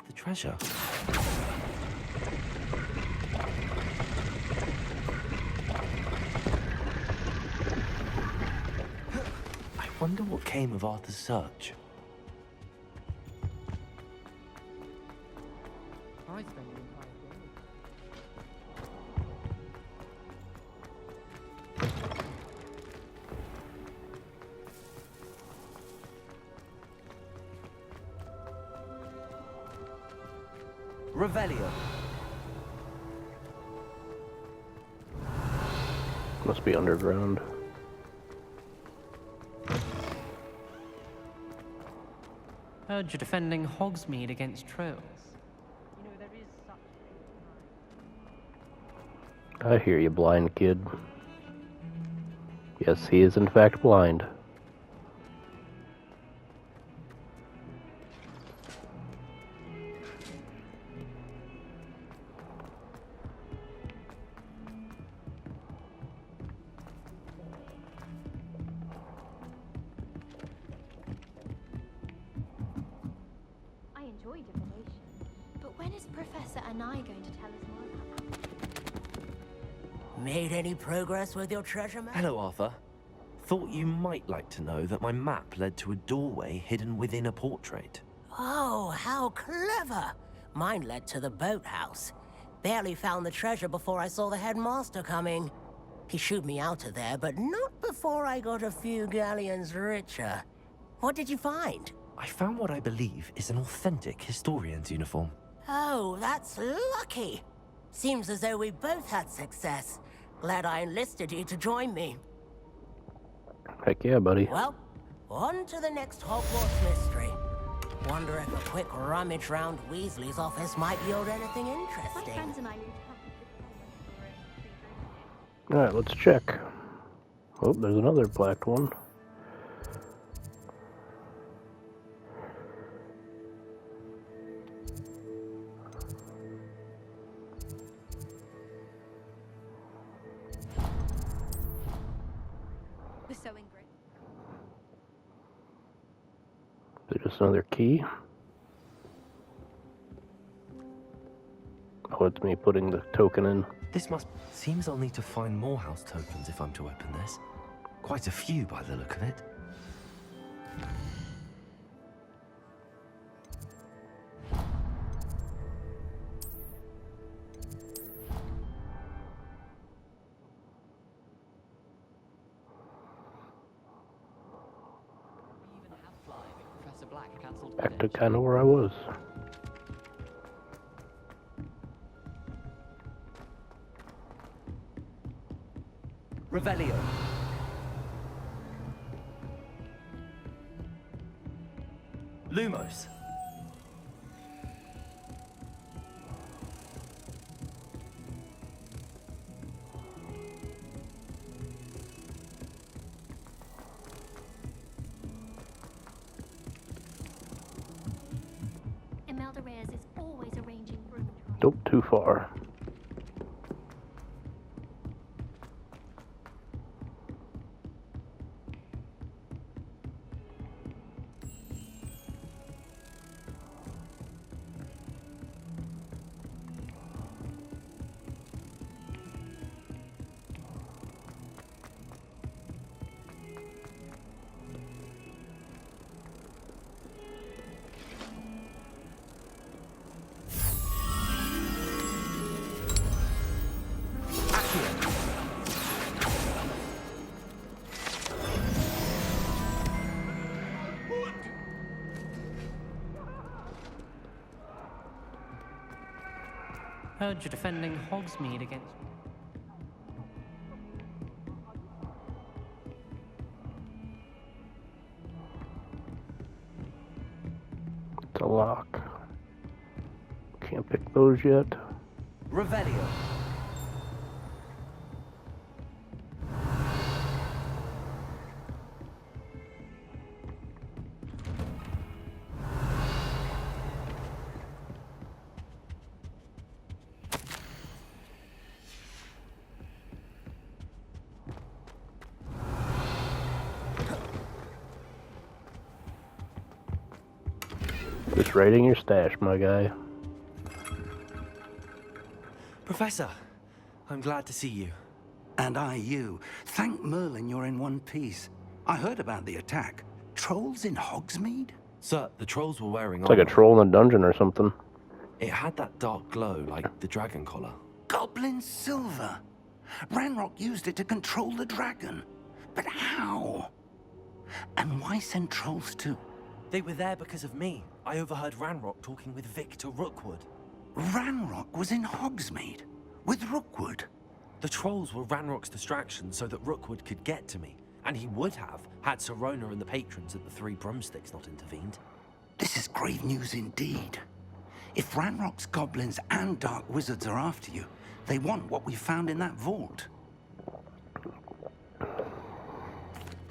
the treasure. I wonder what came of Arthur's search. Revelio. Must be underground. Heard you're defending Hogsmeade against trolls. You know, there is such I hear you, blind kid. Yes, he is in fact blind. Professor Anai going to tell us more about that? Made any progress with your treasure map? Hello, Arthur. Thought you might like to know that my map led to a doorway hidden within a portrait. Oh, how clever! Mine led to the boathouse. Barely found the treasure before I saw the headmaster coming. He shooed me out of there, but not before I got a few galleons richer. What did you find? I found what I believe is an authentic historian's uniform. Oh, that's lucky. Seems as though we both had success. Glad I enlisted you to join me. Heck yeah, buddy. Well, on to the next Hogwarts mystery. Wonder if a quick rummage round Weasley's office might yield anything My interesting. friends and I need to have this diploma Alright, let's check. Oh, there's another blacked one. the sewing grid. Is it just another key? Oh, it's me putting the token in. This must... Seems I'll need to find more house tokens if I'm to open this. Quite a few by the look of it. Back to kind of where I was. Revelio. Lumos. Imelda Reyes is always arranging room trials. Nope, too far. Heard you're defending Hogsmeade against... It's a lock. Can't pick those yet. Revelio. Just raiding your stash, my guy. Professor, I'm glad to see you. And I you. Thank Merlin you're in one piece. I heard about the attack. Trolls in Hogsmeade? Sir, the trolls were wearing It's like a troll in a dungeon or something. It had that dark glow, like the dragon collar. Goblin silver. Ranrock used it to control the dragon. But how? And why send trolls too? They were there because of me. I overheard Ranrock talking with Victor Rookwood. Ranrock was in Hogsmeade with Rookwood. The trolls were Ranrock's distraction so that Rookwood could get to me. And he would have, had Sirona and the patrons at the Three Broomsticks not intervened. This is grave news indeed. If Ranrock's goblins and dark wizards are after you, they want what we found in that vault.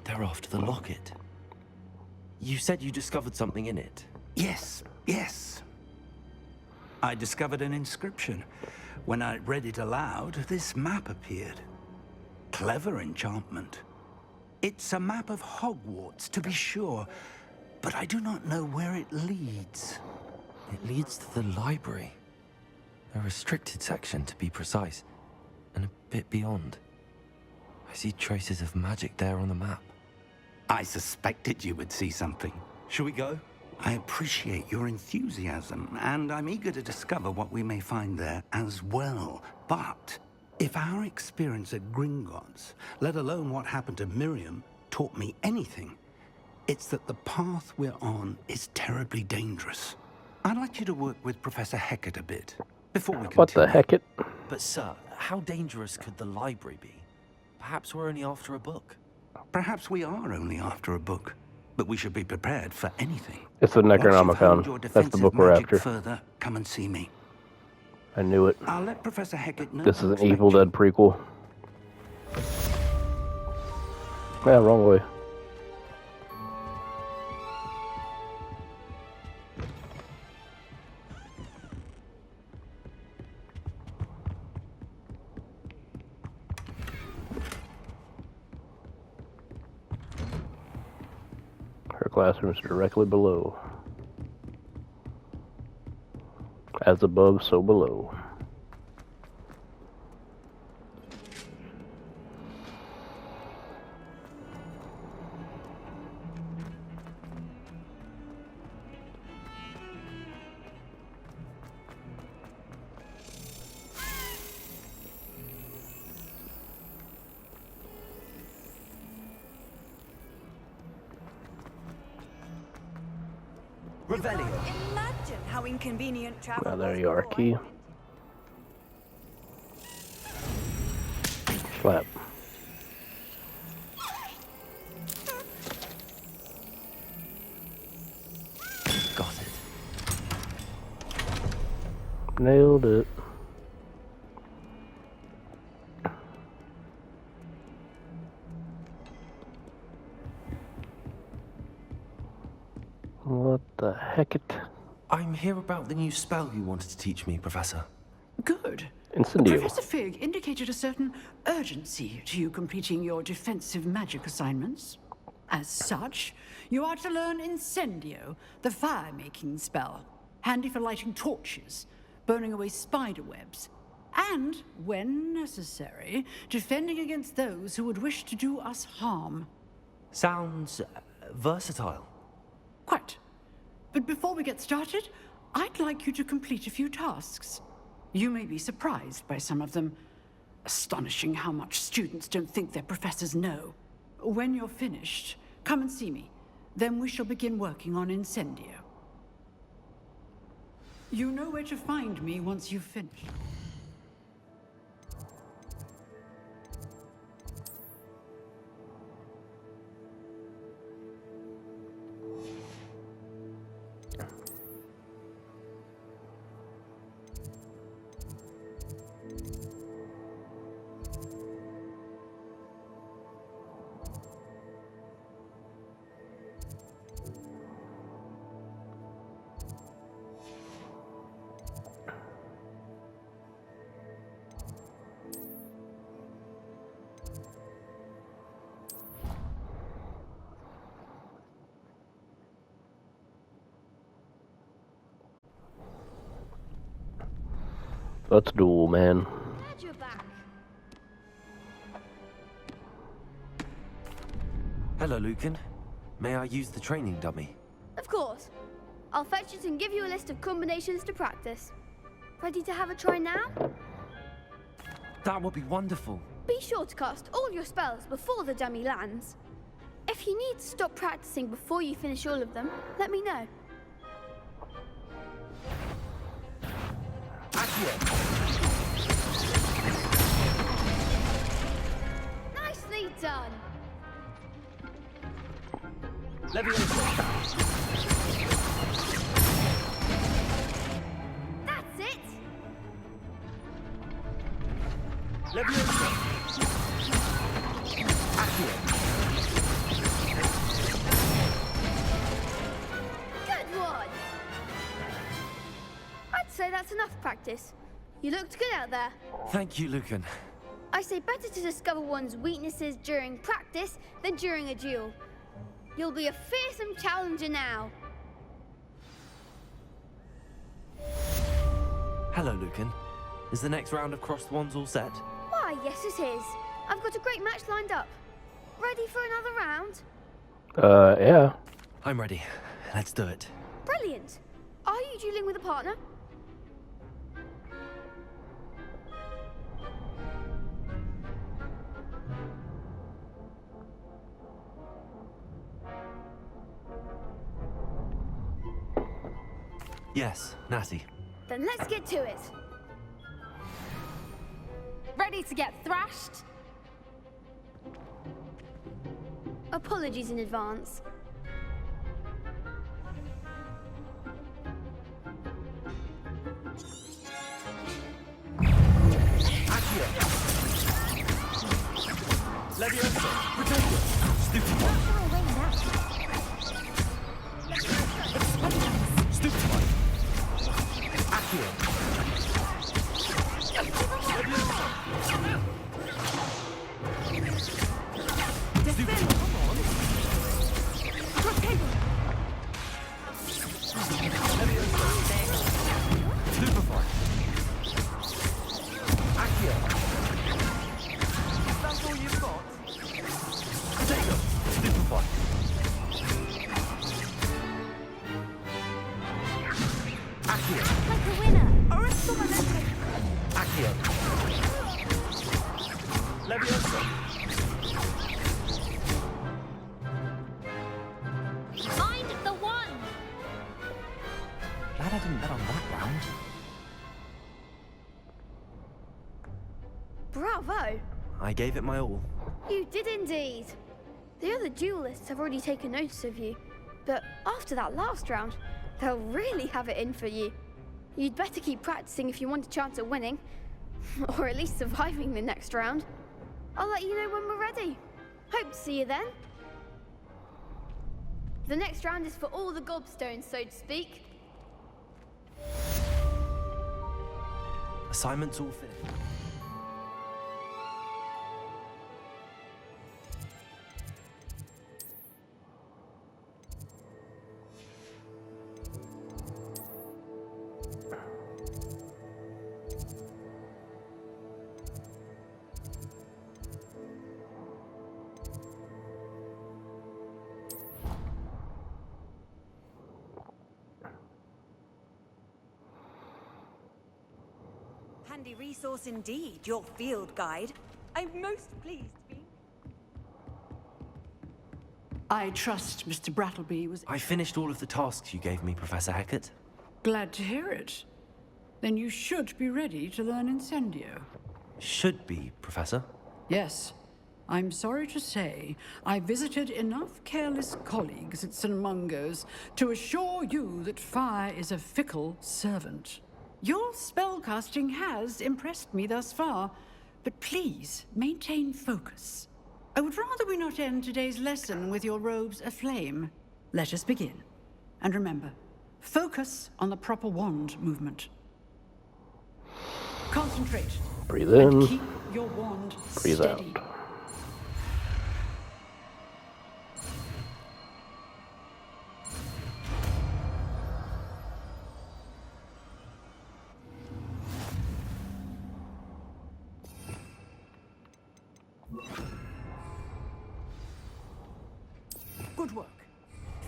They're after the locket. You said you discovered something in it. Yes, yes. I discovered an inscription. When I read it aloud, this map appeared. Clever enchantment. It's a map of Hogwarts, to be sure, but I do not know where it leads. It leads to the library. A restricted section, to be precise, and a bit beyond. I see traces of magic there on the map. I suspected you would see something. Shall we go? I appreciate your enthusiasm, and I'm eager to discover what we may find there as well. But if our experience at Gringotts, let alone what happened to Miriam, taught me anything, it's that the path we're on is terribly dangerous. I'd like you to work with Professor Hecat a bit, before we continue. What the heck it? But sir, how dangerous could the library be? Perhaps we're only after a book. Perhaps we are only after a book, but we should be prepared for anything. It's the Once you've honed your Necronomicon. That's the defensive book we're magic after. further, come and see me. I knew it. I'll let Professor Hecat know. This is an what's Evil like Dead prequel. Yeah, wrong way. Her classroom is directly below. As above, so below. Revelio. Imagine how inconvenient travel. Now there was you are, before. key. Slap. Got it. Nailed it. What the heck it? I'm here about the new spell you wanted to teach me, Professor. Good. Incendio. Professor Fig indicated a certain urgency to you completing your defensive magic assignments. As such, you are to learn Incendio, the fire-making spell, handy for lighting torches, burning away spider webs, and, when necessary, defending against those who would wish to do us harm. Sounds versatile. Quite. But before we get started, I'd like you to complete a few tasks. You may be surprised by some of them. Astonishing how much students don't think their professors know. When you're finished, come and see me. Then we shall begin working on Incendio. You know where to find me once you've finished. Let's duel, man. Glad you're back. Hello, Lucan. May I use the training dummy? Of course. I'll fetch it and give you a list of combinations to practice. Ready to have a try now? That would be wonderful. Be sure to cast all your spells before the dummy lands. If you need to stop practicing before you finish all of them, let me know. Accio! Nicely done. Leviosa! That's it. Leviosa! Accio! Good one. I'd say that's enough practice. You looked good out there. Thank you, Lucan. I say better to discover one's weaknesses during practice than during a duel. You'll be a fearsome challenger now. Hello, Lucan. Is the next round of Crossed Wands all set? Why, yes it is. I've got a great match lined up. Ready for another round? Yeah. I'm ready. Let's do it. Brilliant. Are you dueling with a partner? Yes, Natty. Then let's get to it. Ready to get thrashed? Apologies in advance. Accio! Leviosa! Protego! Stupefy! Stupefy! Accio! Leviosa! Stupefy! Stupefy! Accio! That's all you've got? Protego! Stupefy! Accio! Like a winner, or a summoner. Accio! Leviosa! Find the one. Glad I didn't bet on that round. Bravo! I gave it my all. You did indeed. The other duelists have already taken notice of you, but after that last round, they'll really have it in for you. You'd better keep practicing if you want a chance at winning, or at least surviving the next round. I'll let you know when we're ready. Hope to see you then. The next round is for all the gobstones, so to speak. Assignment's all finished. Handy resource indeed, your field guide. I'm most pleased to be. I trust Mr. Brattleby was I finished all of the tasks you gave me, Professor Hackett. glad to hear it. Then you should be ready to learn Incendio. Should be, Professor. Yes. I'm sorry to say, I visited enough careless colleagues at St. Mungo's to assure you that fire is a fickle servant. Your spellcasting has impressed me thus far, but please maintain focus. I would rather we not end today's lesson with your robes aflame. Let us begin. And remember, focus on the proper wand movement. Concentrate. Breathe And in. keep your wand Breathe steady. out. Good work.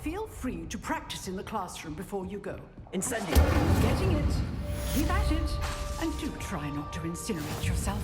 Feel free to practice in the classroom before you go. Incendio! Getting it. Keep at it. And do try not to incinerate yourself.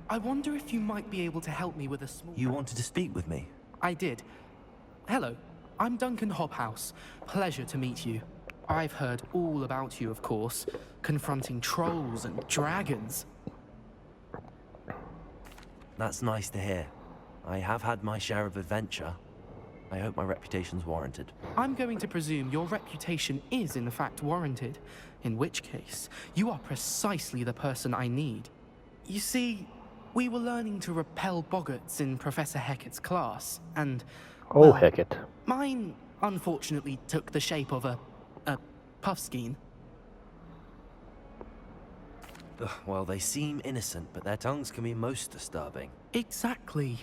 I wonder if you might be able to help me with a small... You wanted to speak with me? I did. Hello, I'm Duncan Hobhouse. Pleasure to meet you. I've heard all about you, of course, confronting trolls and dragons. That's nice to hear. I have had my share of adventure. I hope my reputation's warranted. I'm going to presume your reputation is in fact warranted, in which case, you are precisely the person I need. You see, we were learning to repel boggarts in Professor Hecat's class, and... Oh, well, Hecate. mine, unfortunately, took the shape of a puffskein. Ugh, well, they seem innocent, but their tongues can be most disturbing. Exactly.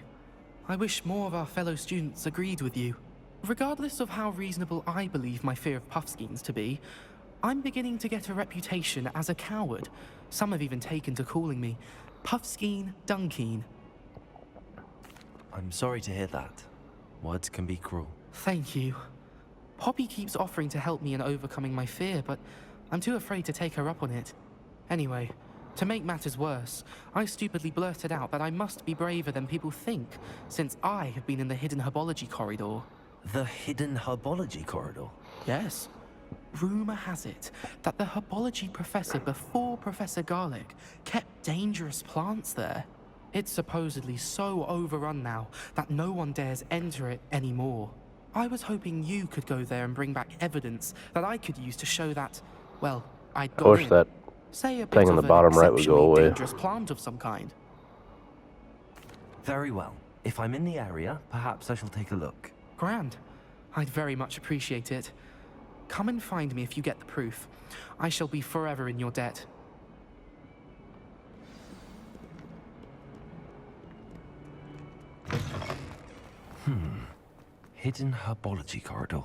I wish more of our fellow students agreed with you. Regardless of how reasonable I believe my fear of puffskeins to be, I'm beginning to get a reputation as a coward. Some have even taken to calling me Puffskeen Dunkeen. I'm sorry to hear that. Words can be cruel. Thank you. Poppy keeps offering to help me in overcoming my fear, but I'm too afraid to take her up on it. Anyway, to make matters worse, I stupidly blurted out that I must be braver than people think, since I have been in the hidden herbology corridor. The hidden herbology corridor? Yes. Rumor has it that the herbology professor before Professor Garlic kept dangerous plants there. It's supposedly so overrun now that no one dares enter it anymore. I was hoping you could go there and bring back evidence that I could use to show that, well, I'd got I wish in. that Say a bit thing in of the an bottom right would go exceptionally away. dangerous plant of some kind. Very well. If I'm in the area, perhaps I shall take a look. Grand. I'd very much appreciate it. Come and find me if you get the proof. I shall be forever in your debt. Hidden herbology corridor.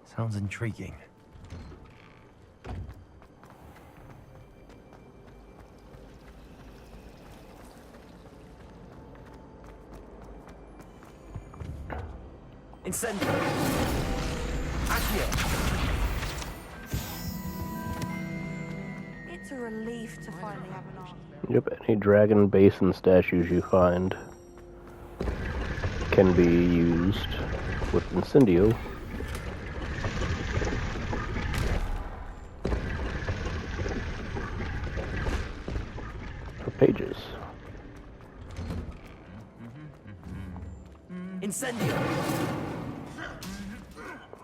Sounds intriguing. Incendio! Accio! It's a relief to finally have an answer. Yep, any dragon basin statues you find can be used with Incendio. For pages. Incendio!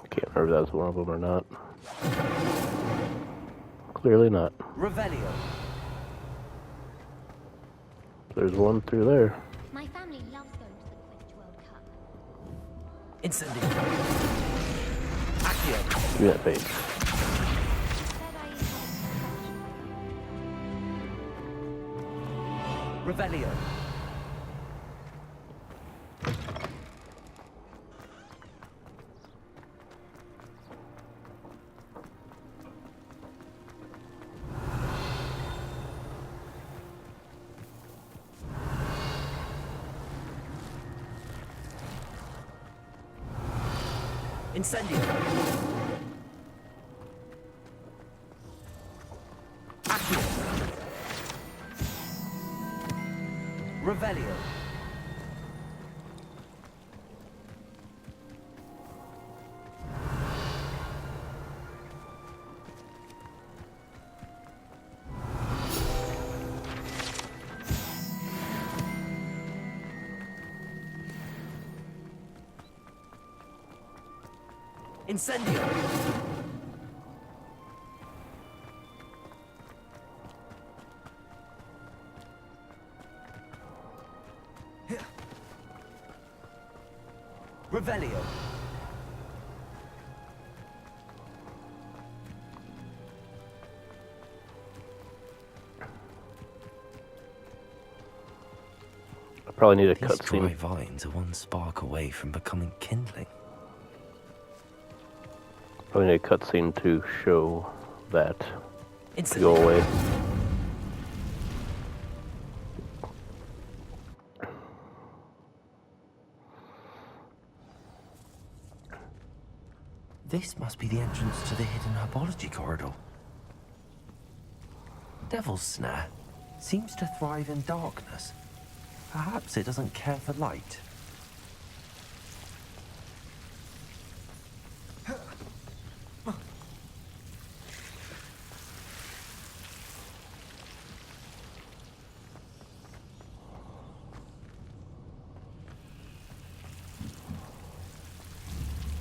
I can't remember if that was one of them or not. Clearly not. Revelio! There's one through there. My family loves going to the Quidditch World Cup. Incendio! Accio! Give me that page. Said I had a Revelio! Incendio! Accio! Revelio! Incendio! Revelio! I probably need a These dry cutscene. vines are one spark away from becoming kindling. Probably need a cutscene to show that to Instantly. go away. This must be the entrance to the hidden herbology corridor. Devil's Snare seems to thrive in darkness. Perhaps it doesn't care for light.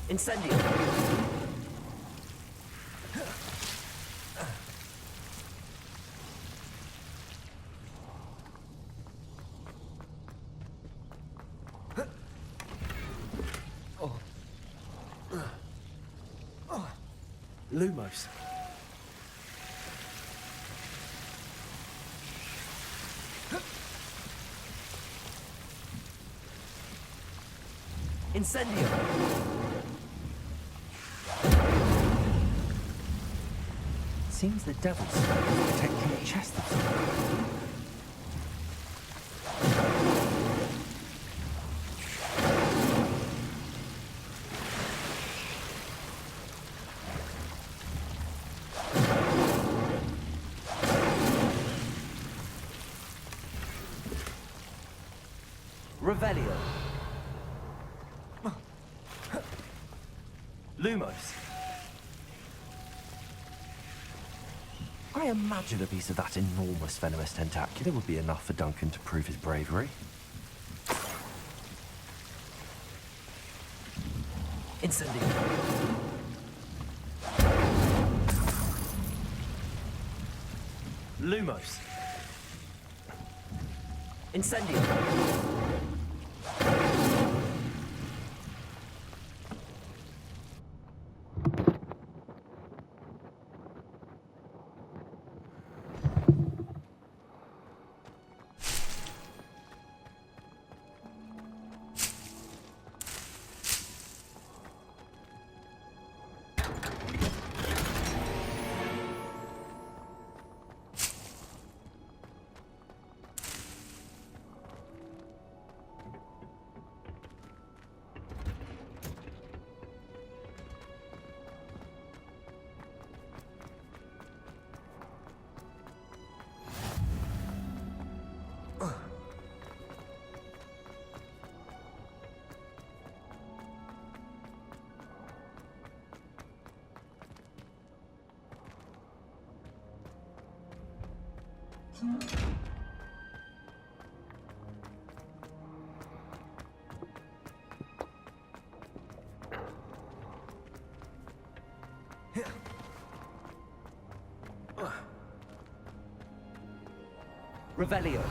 Incendio! Lumos. Incendio! Seems the devil's snare is protecting the chest of some kind. Revelio. Lumos. I imagine a piece of that enormous venomous tentacular would be enough for Duncan to prove his bravery. Incendio. Lumos. Incendio. Revelio.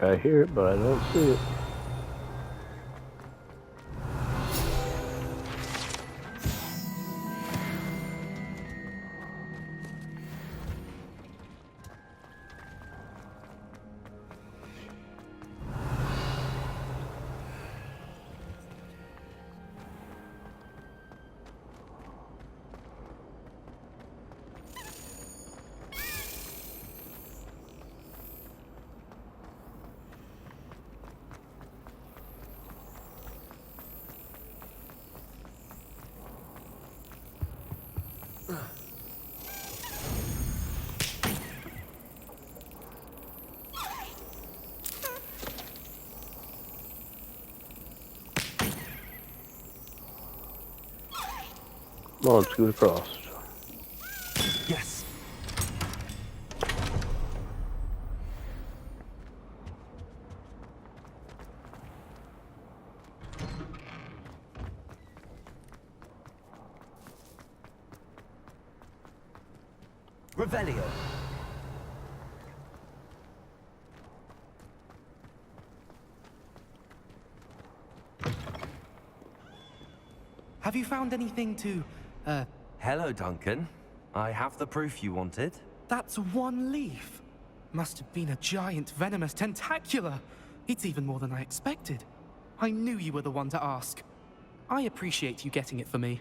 I hear it, but I don't see it. Come on, scoot across. Yes. Revelio. Have you found anything to, Hello, Duncan. I have the proof you wanted. That's one leaf. Must have been a giant venomous tentacula. It's even more than I expected. I knew you were the one to ask. I appreciate you getting it for me.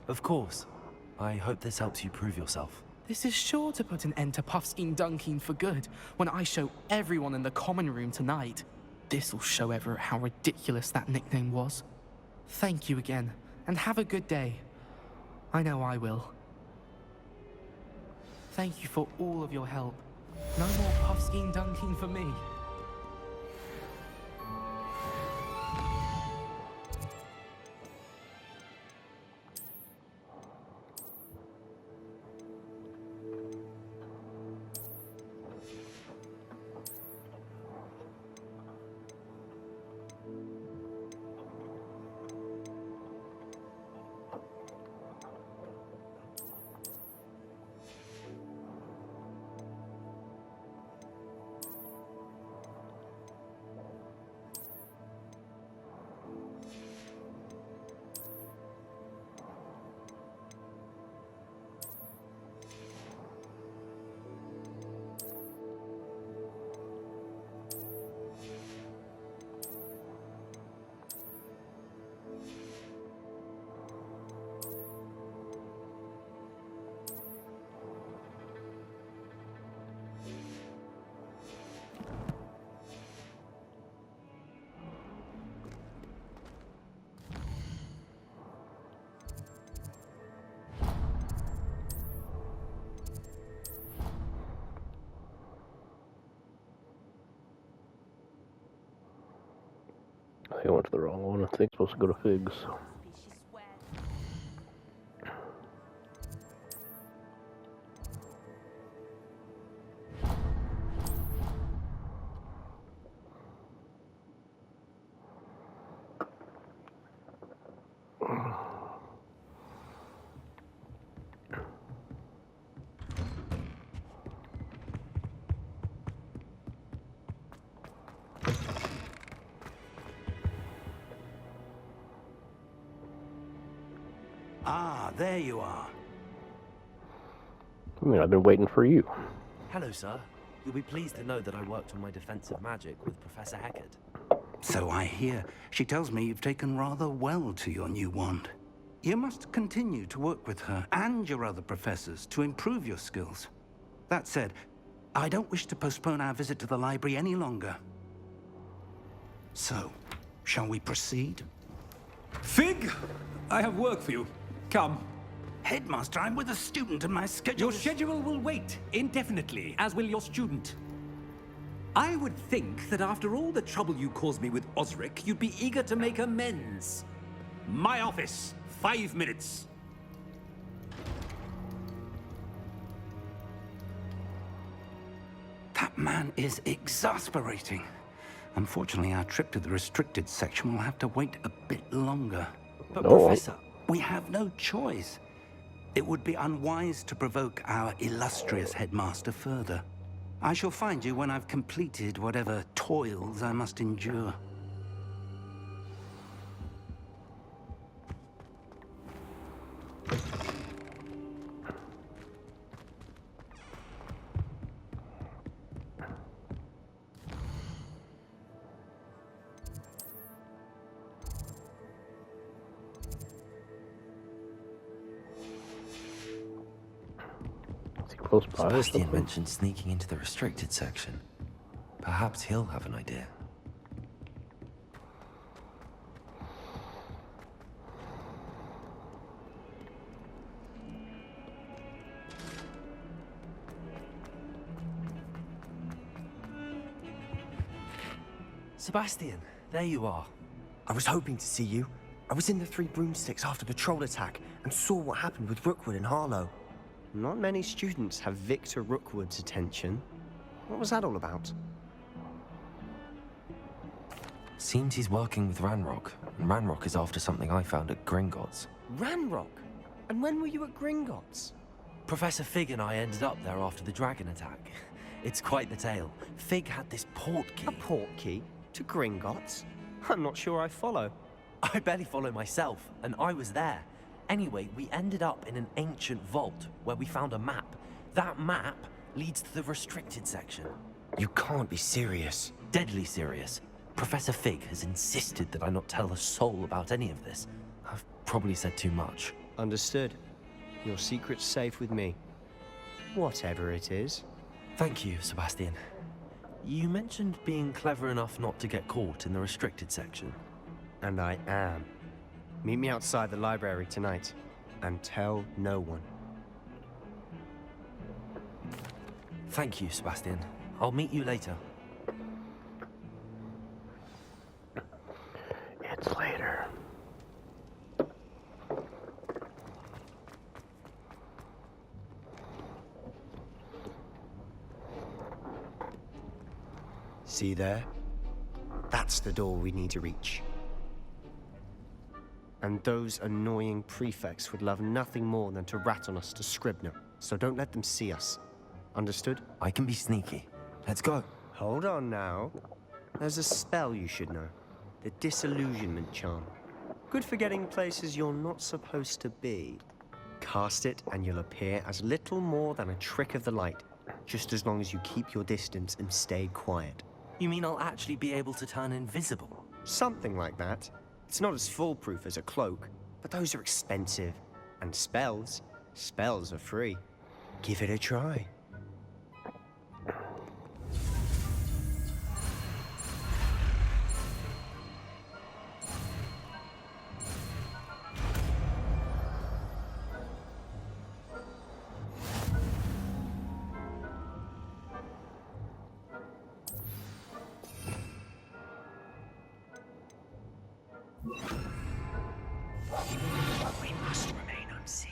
Of course. I hope this helps you prove yourself. This is sure to put an end to Puffskein Dunkeen for good when I show everyone in the common room tonight. This'll show Everett how ridiculous that nickname was. Thank you again, and have a good day. I know I will. Thank you for all of your help. No more Puffskein Dunkeen for me. I think I went to the wrong one. I think I'm supposed to go to Figs. Ah, there you are. I mean, I've been waiting for you. Hello, sir. You'll be pleased to know that I worked on my defensive magic with Professor Heckard. So I hear. She tells me you've taken rather well to your new wand. You must continue to work with her and your other professors to improve your skills. That said, I don't wish to postpone our visit to the library any longer. So, shall we proceed? Fig! I have work for you. Come. Headmaster, I'm with a student and my schedule... Your schedule will wait indefinitely, as will your student. I would think that after all the trouble you caused me with Osric, you'd be eager to make amends. My office, 5 minutes. That man is exasperating. Unfortunately, our trip to the restricted section will have to wait a bit longer. But Professor... We have no choice. It would be unwise to provoke our illustrious headmaster further. I shall find you when I've completed whatever toils I must endure. Close by. Sebastian mentioned sneaking into the restricted section. Perhaps he'll have an idea. Sebastian, there you are. I was hoping to see you. I was in the Three Broomsticks after the troll attack and saw what happened with Rookwood and Harlow. Not many students have Victor Rookwood's attention. What was that all about? Seems he's working with Ranrock, and Ranrock is after something I found at Gringotts. Ranrock? And when were you at Gringotts? Professor Fig and I ended up there after the dragon attack. It's quite the tale. Fig had this port key. A port key? To Gringotts? I'm not sure I follow. I barely follow myself, and I was there. Anyway, we ended up in an ancient vault where we found a map. That map leads to the restricted section. You can't be serious. Deadly serious. Professor Fig has insisted that I not tell a soul about any of this. I've probably said too much. Understood. Your secret's safe with me. Whatever it is. Thank you, Sebastian. You mentioned being clever enough not to get caught in the restricted section. And I am. Meet me outside the library tonight, and tell no one. Thank you, Sebastian. I'll meet you later. It's later. See there? That's the door we need to reach. And those annoying prefects would love nothing more than to rat on us to Scribner, so don't let them see us. Understood? I can be sneaky. Let's go. Hold on now. There's a spell you should know. The Disillusionment Charm. Good for getting places you're not supposed to be. Cast it and you'll appear as little more than a trick of the light, just as long as you keep your distance and stay quiet. You mean I'll actually be able to turn invisible? Something like that. It's not as foolproof as a cloak, but those are expensive. And spells are free. Give it a try. We must remain unseen.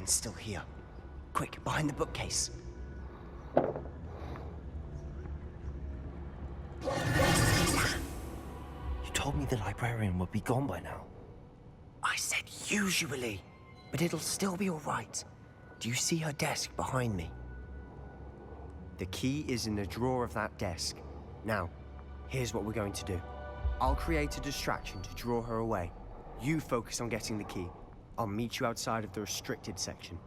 Still here. Quick, behind the bookcase. You told me the librarian would be gone by now. I said usually, but it'll still be all right. Do you see her desk behind me? The key is in the drawer of that desk. Now, here's what we're going to do. I'll create a distraction to draw her away. You focus on getting the key. I'll meet you outside of the restricted section.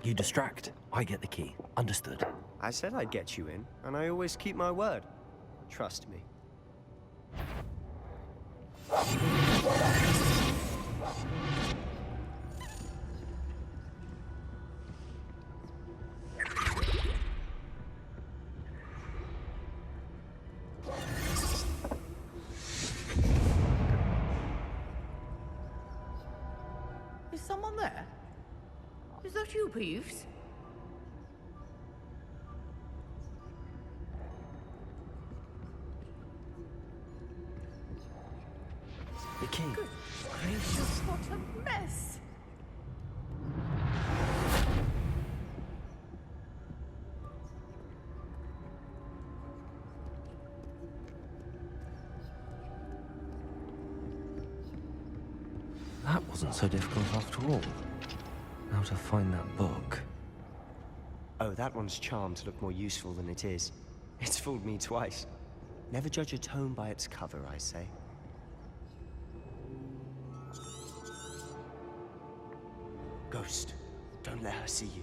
You distract, I get the key. Understood. I said I'd get you in, and I always keep my word. Trust me. Is someone there? Is that you, Peeves? The key. Good gracious, what a mess! That wasn't so difficult after all. Now to find that book. Oh, that one's charmed to look more useful than it is. It's fooled me twice. Never judge a tome by its cover, I say. Ghost, don't let her see you.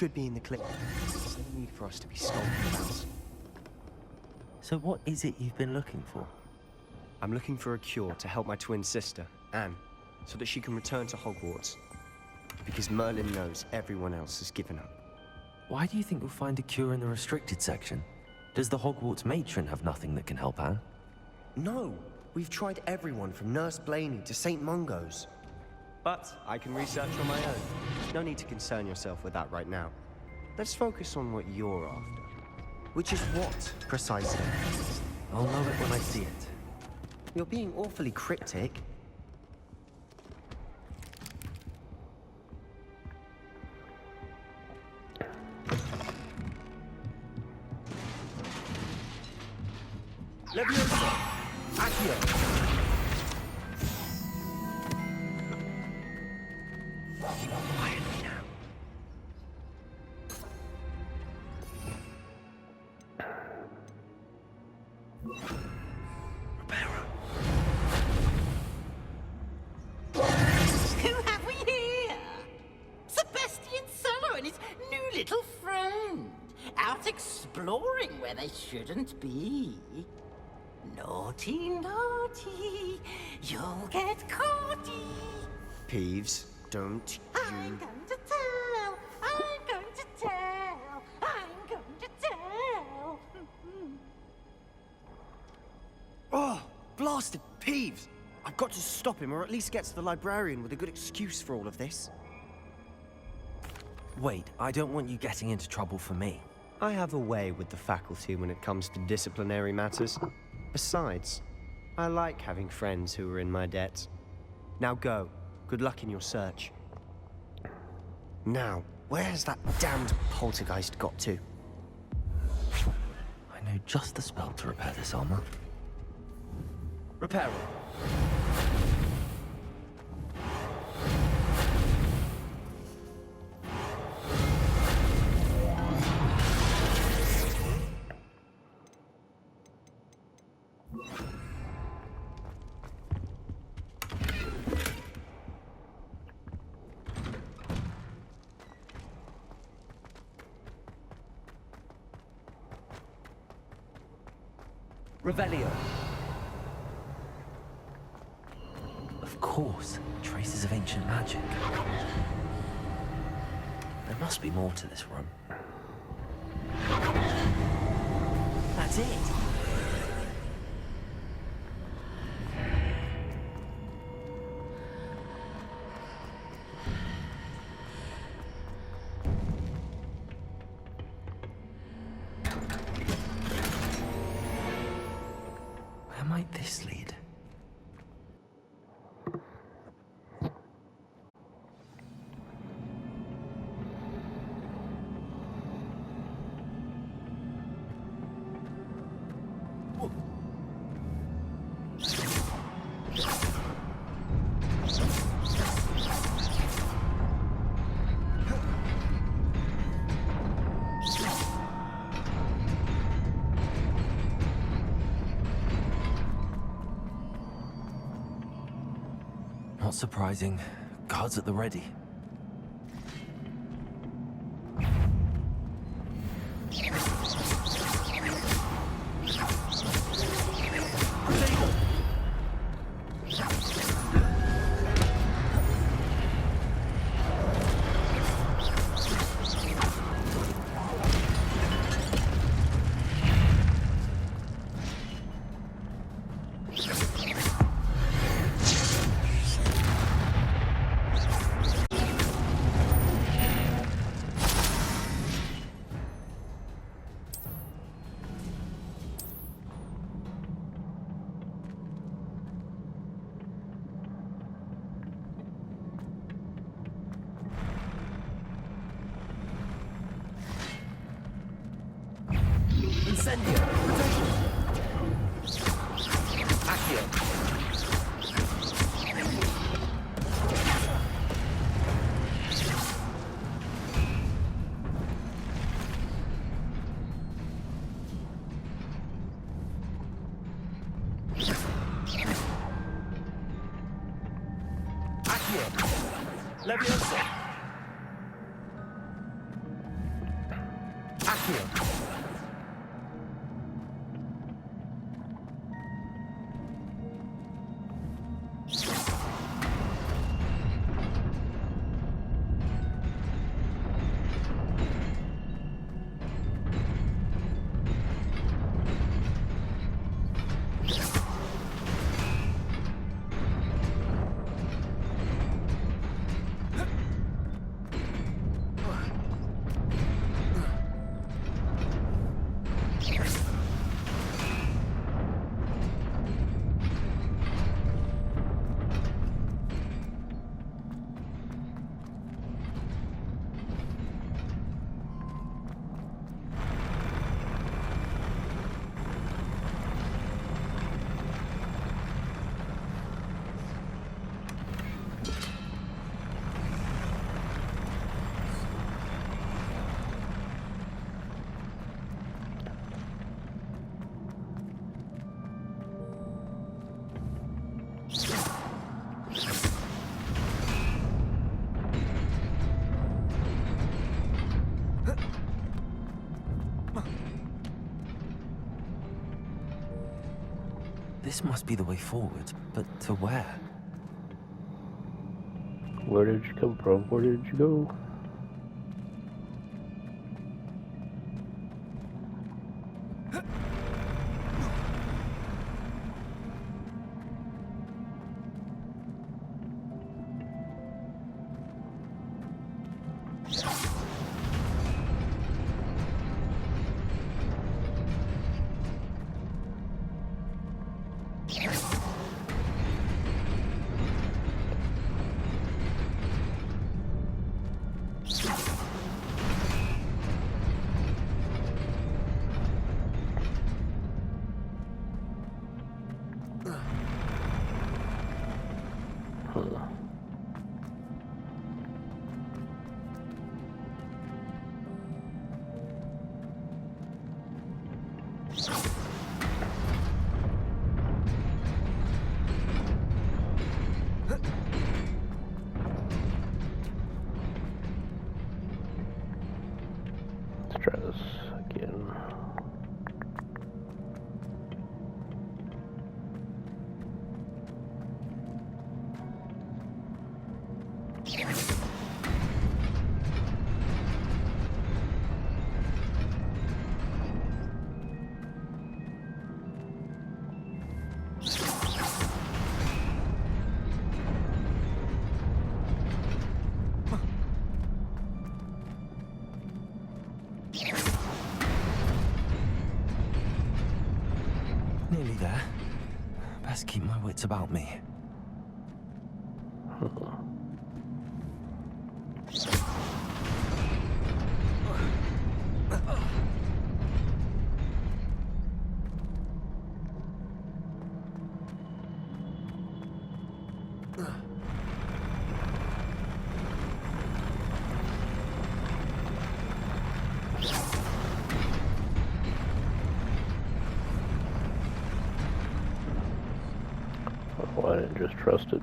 should be in the clear. There's no need for us to be skulking about. So what is it you've been looking for? I'm looking for a cure to help my twin sister, Anne, so that she can return to Hogwarts. Because Merlin knows everyone else has given up. Why do you think you'll find a cure in the restricted section? Does the Hogwarts matron have nothing that can help Anne? No! We've tried everyone from Nurse Blaney to St. Mungo's. But I can research on my own. No need to concern yourself with that right now. Let's focus on what you're after. Which is what, precisely? I'll know it when I see it. You're being awfully cryptic. Leviosa! Accio! Quietly now. Who have we here? Sebastian Solo and his new little friend. Out exploring where they shouldn't be. Naughty, naughty, you'll get caughty. Peeves, don't I'm going to tell, I'm going to tell, I'm going to tell. Oh, blasted Peeves! I've got to stop him, or at least get to the librarian with a good excuse for all of this. Wait, I don't want you getting into trouble for me. I have a way with the faculty when it comes to disciplinary matters. Besides, I like having friends who are in my debt. Now go. Good luck in your search. Now, where's that damned poltergeist got to? I know just the spell to repair this armor. Repair it. Revelio. Of course, traces of ancient magic. There must be more to this room. That's it. Where might this lead? Not surprising. Guards at the ready. Incendio. Protection. Accio. Accio. Leviosa. This must be the way forward, but to where? Where did you come from? Where did you go? Let's try this again. Nearly there. Best keep my wits about me. Well, I didn't just trust it.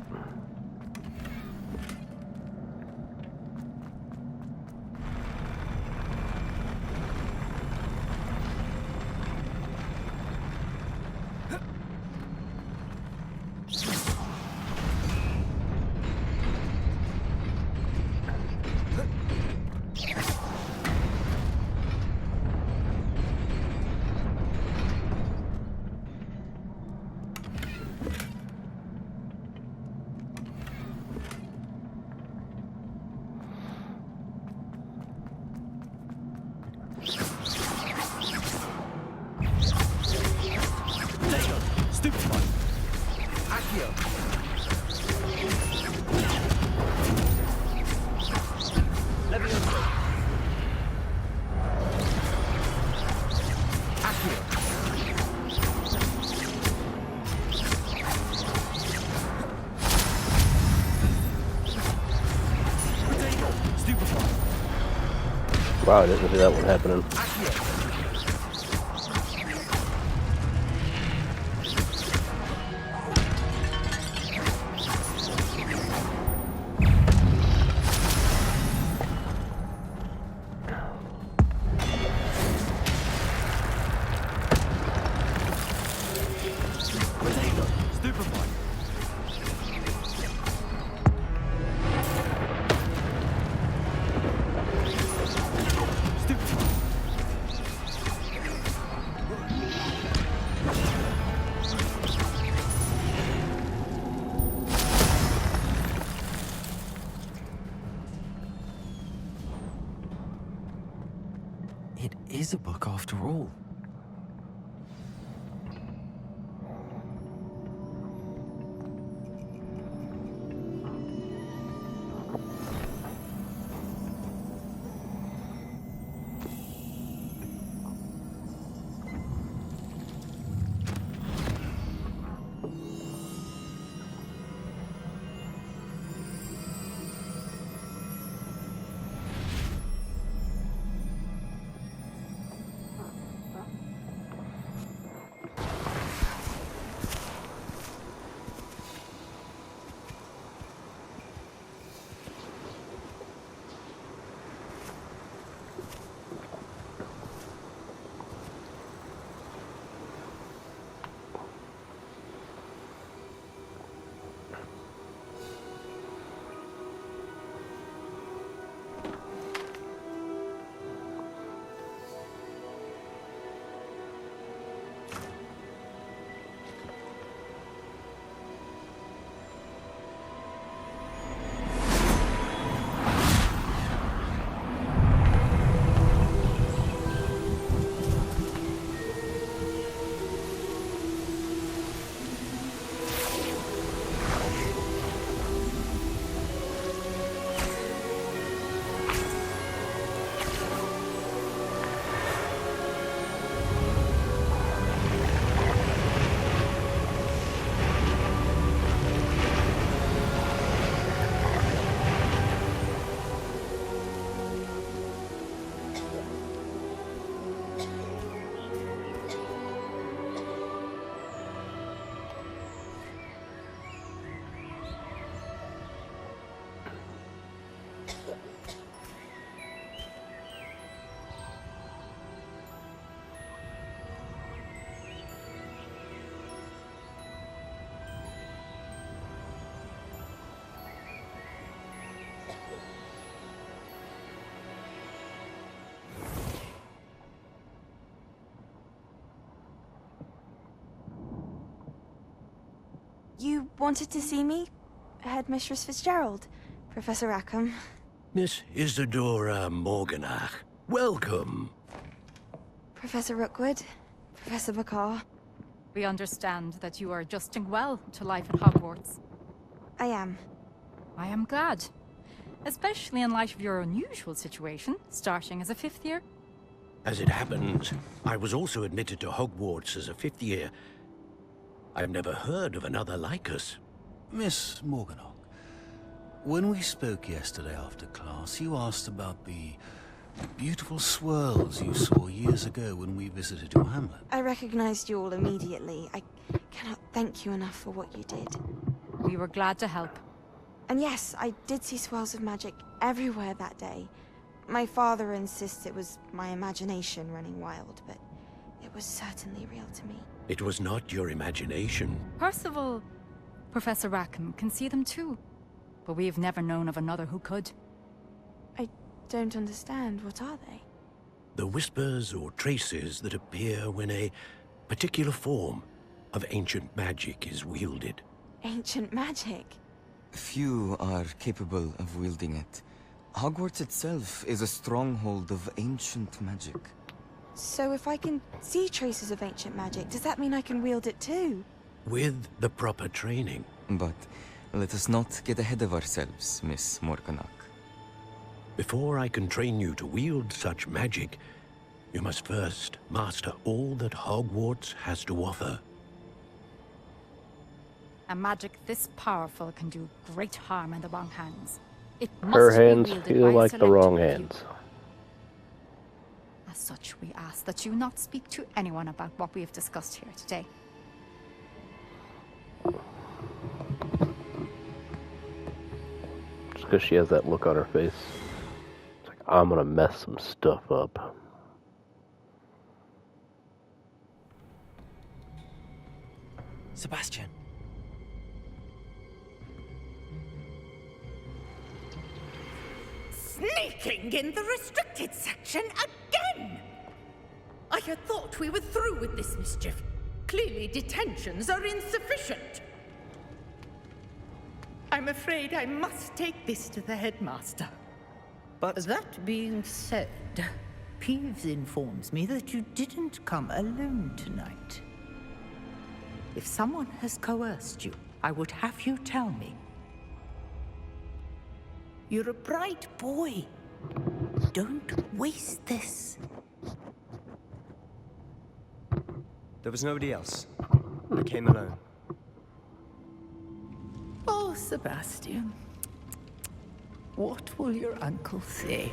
Wow, I didn't see that one happening. is a book after all. You wanted to see me? Headmistress Fitzgerald? Professor Rackham? Miss Isadora Morganach, welcome. Professor Rookwood? Professor McCaw? We understand that you are adjusting well to life at Hogwarts. I am. I am glad. Especially in light of your unusual situation, starting as a 5th year. As it happens, I was also admitted to Hogwarts as a 5th year. I've never heard of another like us. Miss Morganach, when we spoke yesterday after class, you asked about the beautiful swirls you saw years ago when we visited your hamlet. I recognized you all immediately. I cannot thank you enough for what you did. We were glad to help. And yes, I did see swirls of magic everywhere that day. My father insists it was my imagination running wild, but it was certainly real to me. It was not your imagination. Percival, Professor Rackham can see them too. But we have never known of another who could. I don't understand. What are they? The whispers or traces that appear when a particular form of ancient magic is wielded. Ancient magic? Few are capable of wielding it. Hogwarts itself is a stronghold of ancient magic. So if I can see traces of ancient magic, does that mean I can wield it too? With the proper training. But let us not get ahead of ourselves, Miss Morganach. Before I can train you to wield such magic, you must first master all that Hogwarts has to offer. A magic this powerful can do great harm in the wrong hands. It must Her be hands wielded feel by a like the select wrong few. hands. As such, we ask that you not speak to anyone about what we have discussed here today. Just because she has that look on her face. It's like, I'm gonna mess some stuff up. Sebastian. Sneaking in the restricted section again! I had thought we were through with this mischief. Clearly detentions are insufficient. I'm afraid I must take this to the headmaster. But that being said, Peeves informs me that you didn't come alone tonight. If someone has coerced you, I would have you tell me. You're a bright boy. Don't waste this. There was nobody else. I came alone. Oh, Sebastian. What will your uncle say?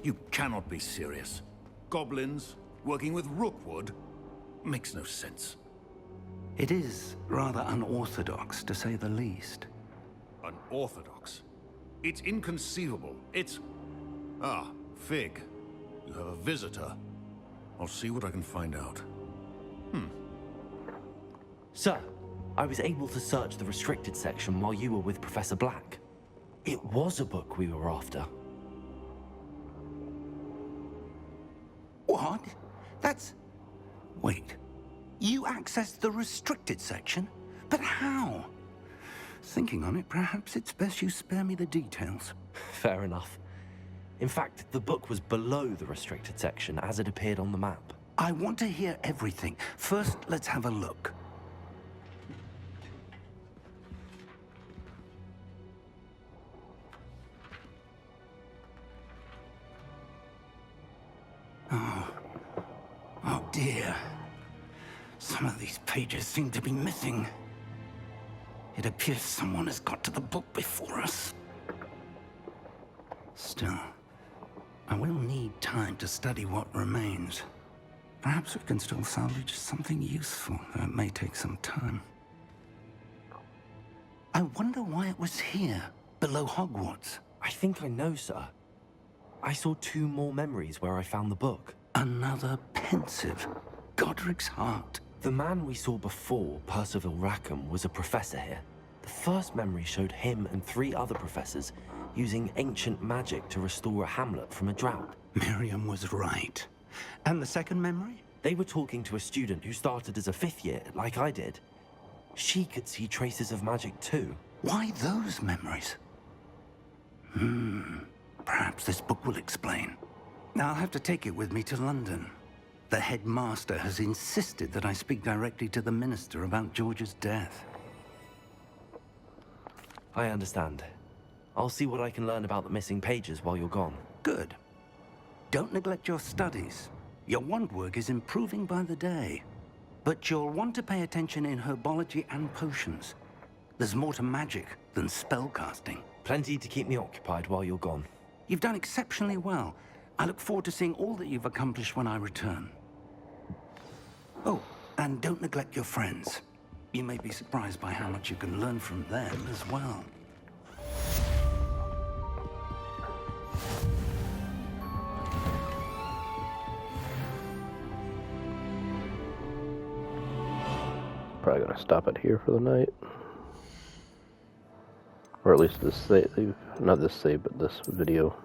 You cannot be serious. Goblins working with Rookwood makes no sense. It is rather unorthodox, to say the least. Unorthodox? It's inconceivable. It's... Ah, Fig. You have a visitor. I'll see what I can find out. Sir, I was able to search the restricted section while you were with Professor Black. It was a book we were after. What? That's... Wait. You accessed the restricted section? But how? Thinking on it, perhaps it's best you spare me the details. Fair enough. In fact, the book was below the restricted section as it appeared on the map. I want to hear everything. First, let's have a look. Oh dear. Some of these pages seem to be missing. It appears someone has got to the book before us. Still, I will need time to study what remains. Perhaps we can still salvage something useful, though it may take some time. I wonder why it was here, below Hogwarts. I think I know, sir. I saw 2 more memories where I found the book. Another pensive. Godric's heart. The man we saw before, Percival Rackham, was a professor here. The first memory showed him and 3 other professors using ancient magic to restore a hamlet from a drought. Miriam was right. And the second memory? They were talking to a student who started as a 5th year, like I did. She could see traces of magic too. Why those memories? Perhaps this book will explain. Now I'll have to take it with me to London. The headmaster has insisted that I speak directly to the minister about George's death. I understand. I'll see what I can learn about the missing pages while you're gone. Good. Don't neglect your studies. Your wand work is improving by the day. But you'll want to pay attention in herbology and potions. There's more to magic than spellcasting. Plenty to keep me occupied while you're gone. You've done exceptionally well. I look forward to seeing all that you've accomplished when I return. Oh, and don't neglect your friends. You may be surprised by how much you can learn from them as well. Probably gonna stop it here for the night. Or at least this save, not this save, but this video.